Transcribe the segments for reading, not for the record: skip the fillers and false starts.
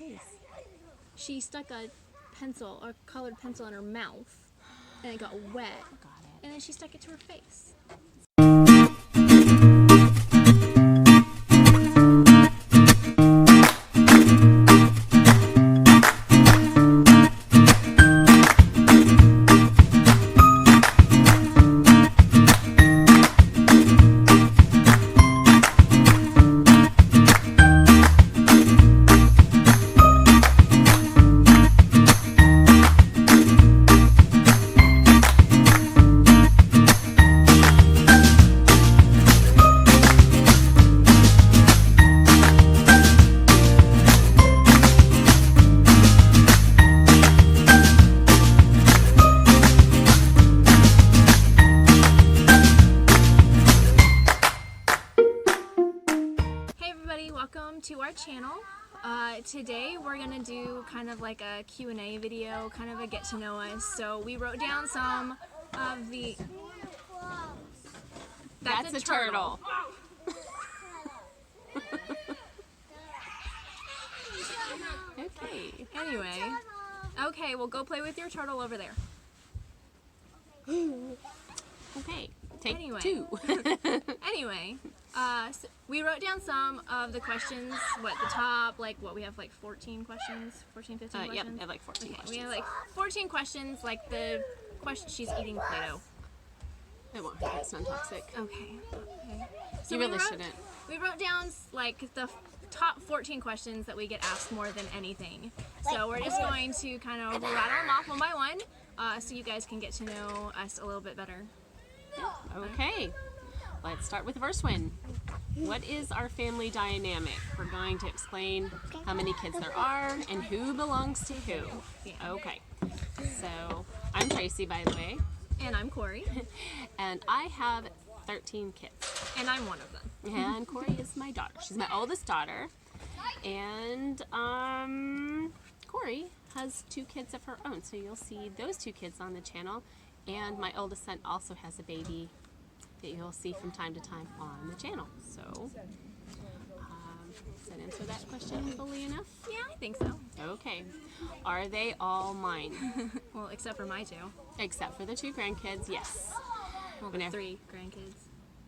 face? She stuck a pencil or colored pencil in her mouth, and it got wet. Got it. And then she stuck it to her face. Welcome to our channel. Today we're gonna do kind of like a Q&A video, kind of a get to know us. So we wrote down some of the... That's a turtle. Okay. Anyway, okay, well go play with your turtle over there. Okay. Take Anyway. 2. Anyway, so we wrote down some of the questions, what the top, like what we have like 14 questions, 14, 15 Yep, questions? I have like 14 Okay, questions. we have like 14 questions, like the question, she's eating Play-Doh. It won't hurt. It's non-toxic. Okay. So You we really wrote- shouldn't. We wrote down like the top 14 questions that we get asked more than anything. So we're just going to kind of rattle them off one by one, so you guys can get to know us a little bit better. Okay. Let's start with the first one. What is our family dynamic? We're going to explain how many kids there are and who belongs to who. Yeah. Okay. So, I'm Tracy, by the way, And I'm Corey, and I have 13 kids. and I'm one of them. And Corey is my daughter. She's my oldest daughter. And Corey has 2 kids of her own. So you'll see those 2 kids on the channel. And my oldest son also has a baby that you'll see from time to time on the channel. So, does that answer that question fully enough? Yeah, I think so. Okay. Are they all mine? Well, except for my 2. Except for the 2 grandkids, yes. Well, the 3 grandkids.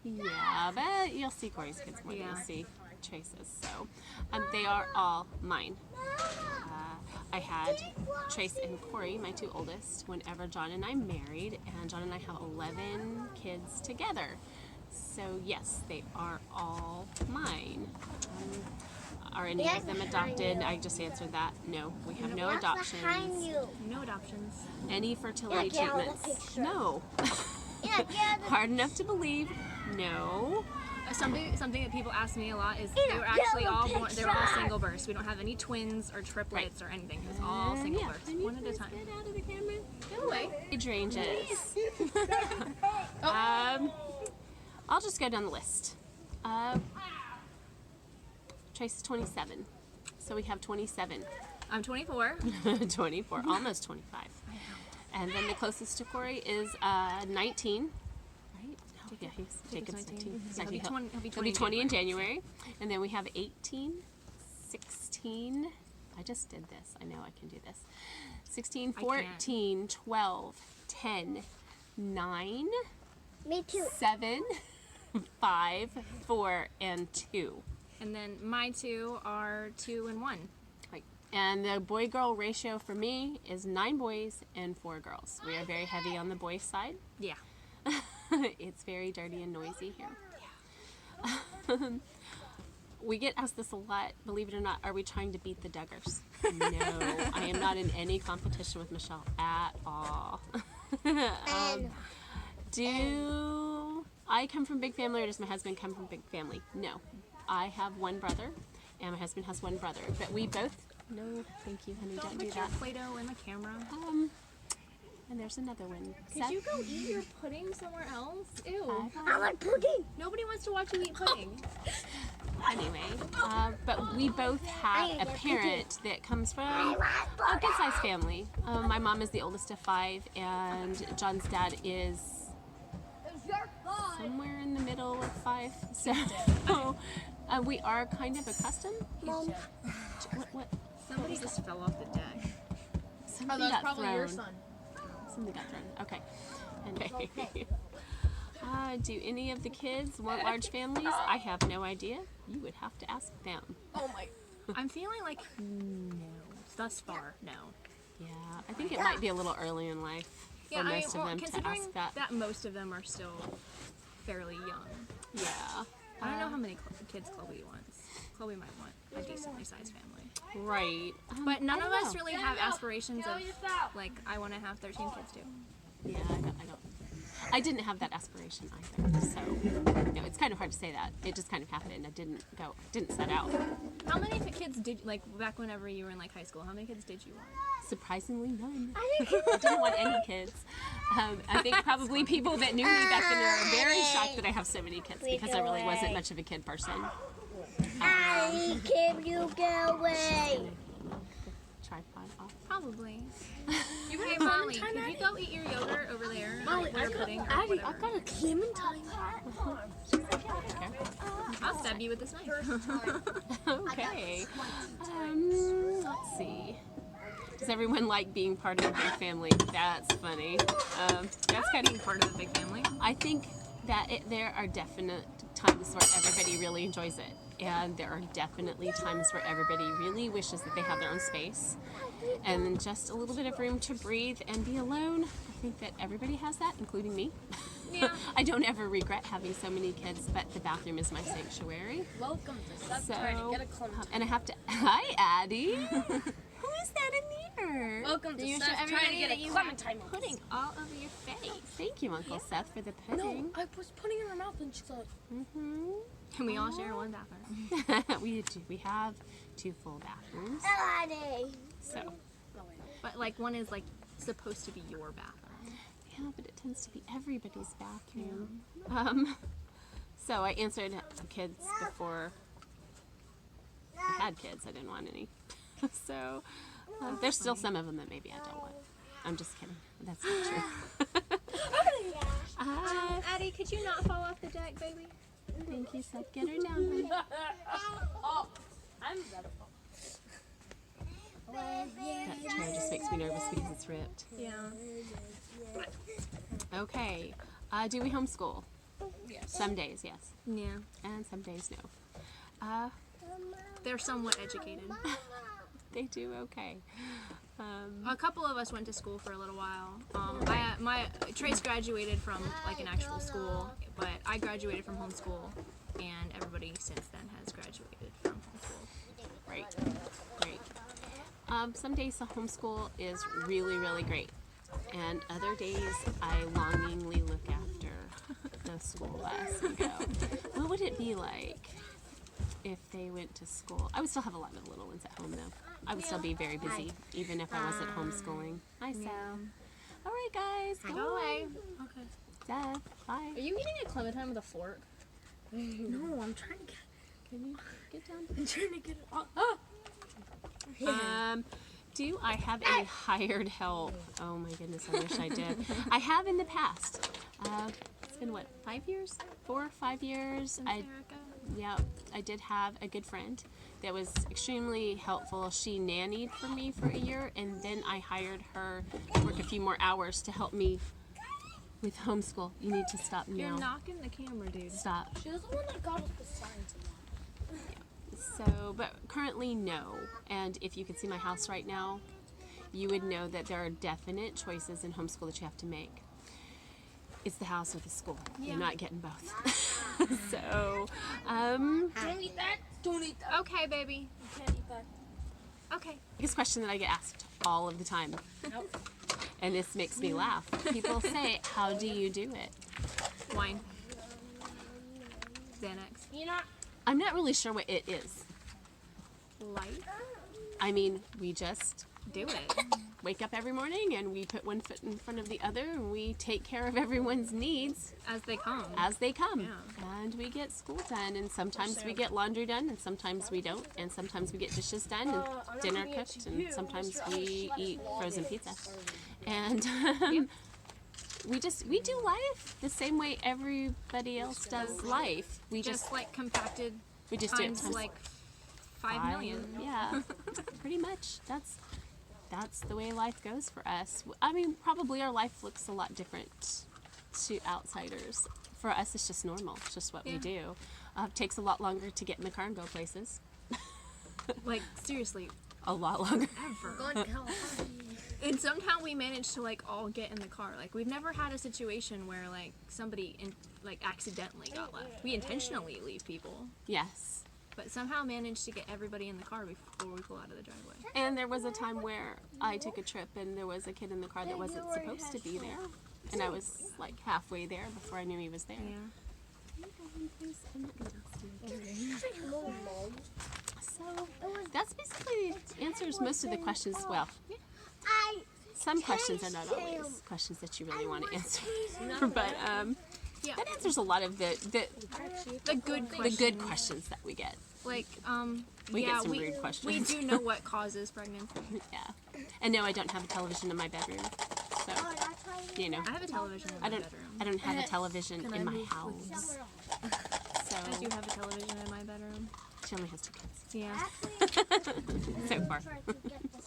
Yeah, but you'll see Corey's kids more than Yeah. you'll see Trace's. So, they are all mine. I had Trace and Corey, my 2 oldest, whenever John and I married, and John and I have 11 kids together. So yes, they are all mine. Are any of them adopted? I just answered that. No, we have no adoptions. No adoptions. Any fertility Yeah, get out of the treatments? picture. No. Yeah. Hard enough to believe? No. Something that people ask me a lot is Yeah, they were get actually out all of the born. They were all picture. single births. We don't have any twins or triplets or anything. It was all single Yeah, births, can you one at a please time. Get out of the camera. Go away. Age ranges. I'll just go down the list. Trace is 27, so we have 27. I'm 24. 24, almost 25. And then the closest to Corey is 19. Right? No, yeah, Jacob's 19. He'll be 20. He'll be 20 in January. And then we have 18, 16. I just did this. I know I can do this. 16, I can't. 14, 12, 10, 9, Me too. 7, 5, 4, and 2. And then my 2 are 2 and 1. Right. And the boy-girl ratio for me is 9 boys and 4 girls. We are very heavy on the boys' side. Yeah. It's very dirty and noisy here. We get asked this a lot, believe it or not, are we trying to beat the Duggars? No, I am not in any competition with Michelle at all. Do I come from big family or does my husband come from big family? No. I have 1 brother and my husband has 1 brother, but we both, no, thank you, honey, don't do Put your that. Play-Doh in the camera. And there's another one. Could you go eat your pudding somewhere else? Ew. I want pudding. Nobody wants to watch you eat pudding. Anyway, but we both have a parent that comes from a good-sized family. My mom is the oldest of 5, and John's dad is somewhere in the middle of 5. So we are kind of accustomed. Mom. What? Somebody fell off the deck. Something got thrown. Something got thrown. Okay. Anyway. Do any of the kids want large families? I have no idea. You would have to ask them. Oh my. I'm feeling like no. Thus far, no. Yeah, I think it might be a little early in life for most of them to considering ask that. most of them are still fairly young. Yeah. I don't know how many kids Chloe wants. Chloe might want a decently sized family. Right. But none I of don't us know. really have aspirations of, like, I want to have 13 kids too. Yeah, I don't. I didn't have that aspiration either. So, no, it's kind of hard to say that. It just kind of happened. I didn't set out. How many kids did, like, back whenever you were in, like, high school, how many kids did you want? Surprisingly, none. I didn't want any kids. I think probably people that knew me back then are very shocked that I have so many kids because I really wasn't much of a kid person. I can you go away? Tripod off. Probably. Hey, Molly, could you go eat your yogurt over there? Molly, or pudding or Addie, whatever? I've got a clementine. I'll stab you with this knife. Okay. Let's see. Does everyone like being part of a big family? That's funny. That's kind of part of the big family. I think that there are definite times where everybody really enjoys it. And there are definitely times where everybody really wishes that they have their own space. And then just a little bit of room to breathe and be alone. I think that everybody has that, including me. Yeah. I don't ever regret having so many kids, but the bathroom is my sanctuary. Welcome to Stop So, Trying to Get a Clementine. and I have to. Hi, Addie. Who is that in here? Welcome to You Stop show Trying to everybody Get that a you Clementine. Pudding all over your face. Thank you, Uncle Seth, for the pudding. I was putting it in her mouth and she's like, Mm-hmm. And we all share one bathroom. we do. We have 2 full bathrooms. Addie. So, But, like, one is, like, supposed to be your bathroom. yeah, but it tends to be everybody's bathroom. So I answered kids before I had kids. I didn't want any. So there's still some of them that maybe I don't want. I'm just kidding. That's not true. Addie, could you not fall off the deck, baby? Thank you, Seth. Get her down, honey. oh, I'm better. That chair just makes me nervous because it's ripped. Yeah. Okay. Do we homeschool? Yes. Some days, yes. Yeah. And some days, no. They're somewhat educated. They do okay. A couple of us went to school for a little while. Trace graduated from like an actual school, but I graduated from homeschool, and everybody since then has graduated from homeschool. Right. Great. Some days the homeschool is really, really great. And other days I longingly look after the school bus and go, what would it be like if they went to school? I would still have a lot of little ones at home though. I would still be very busy even if I wasn't homeschooling. Hi, Seth. All right, guys. Go away. Okay. Seth, bye. Are you eating a clementine with a fork? No, I'm trying to get. Can you get down? I'm trying to get it off. Do I have any hired help? Oh my goodness, I wish I did. I have in the past. It's been what, 5 years? 4 or 5 years? I did have a good friend that was extremely helpful. She nannied for me for a year, and then I hired her to work a few more hours to help me with homeschool. You need to stop now. You're knocking the camera, dude. Stop. She was the one that got us the signs. So, but currently no. And if you could see my house right now, you would know that there are definite choices in homeschool that you have to make. It's the house or the school. Yeah. You're not getting both. So, Don't eat that. Don't eat that. Okay, baby. You can't eat that. Okay. biggest question that I get asked all of the time, Nope. and this makes me laugh. People say, how do you do it? Wine. Xanax. You know, I'm not really sure what it is. Light. I mean, we just Do it. wake up every morning and we put one foot in front of the other and we take care of everyone's needs As they come. as they come. Yeah. And we get school done, and sometimes we get laundry done, and sometimes we don't, and sometimes we get dishes done and dinner cooked, and sometimes we eat frozen pizza. And we do life the same way everybody else does life. We Just like compacted we just do it times times like 5 million. Yeah, pretty much. much. That's the way life goes for us. I mean, probably our life looks a lot different to outsiders. For us, it's just normal. It's just what we do. Takes a lot longer to get in the car and go places. Like, seriously, A lot longer. ever. Going to California. And somehow we managed to like all get in the car. Like we've never had a situation where like somebody accidentally got left. We intentionally leave people, Yes. but somehow managed to get everybody in the car before we pull out of the driveway. And there was a time where I took a trip and there was a kid in the car that wasn't supposed to be there. And I was like halfway there before I knew he was there. Yeah. So that's basically answers most of the questions. Well, some questions are not always questions that you really want to answer. But Yeah. that answers a lot of the good questions that we get. Like We yeah, get some we, rude we questions. do know what causes pregnancy. Yeah. And no, I don't have a television in my bedroom. So, you know, I have a television in my bedroom. I don't have a television in my house. So I do have a television in my bedroom. she only has 2 kids Yeah. so far.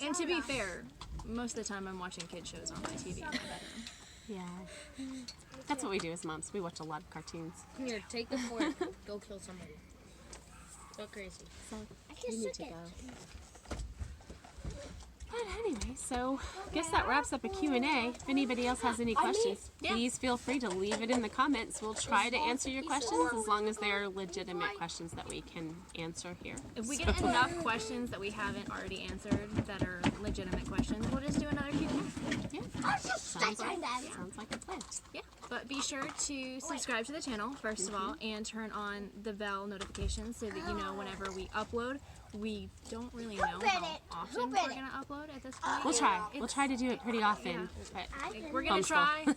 And to be fair, most of the time I'm watching kid shows on my TV in my bedroom. Yeah. That's what we do as moms. We watch a lot of cartoons. Come here, take the fork. Go kill somebody. Go crazy. So you need to go. But anyway, so I guess that wraps up a Q&A. If anybody else has any questions, please feel free to leave it in the comments. We'll try to answer your questions as long as they're legitimate questions that we can answer here. If we get enough questions that we haven't already answered that are legitimate questions, we'll just do another Q&A. Yeah. Sounds like a plan. Yeah, but be sure to subscribe to the channel, first of all, and turn on the bell notifications so that you know whenever we upload. We don't really know how often we're going to upload at this point. We'll try. We'll try to do it pretty often. But Like, we're gonna try to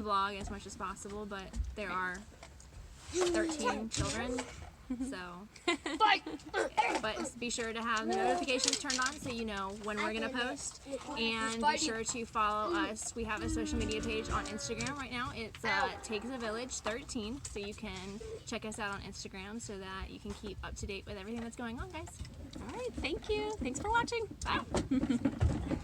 vlog as much as possible, but there are 13 children, so. But be sure to have the notifications turned on so you know when we're gonna post, and be sure to follow us. We have a social media page on Instagram right now. It's Takes a Village 13, so you can check us out on Instagram so that you can keep up to date with everything that's going on, guys. all right, thank you. Thanks for watching. Bye.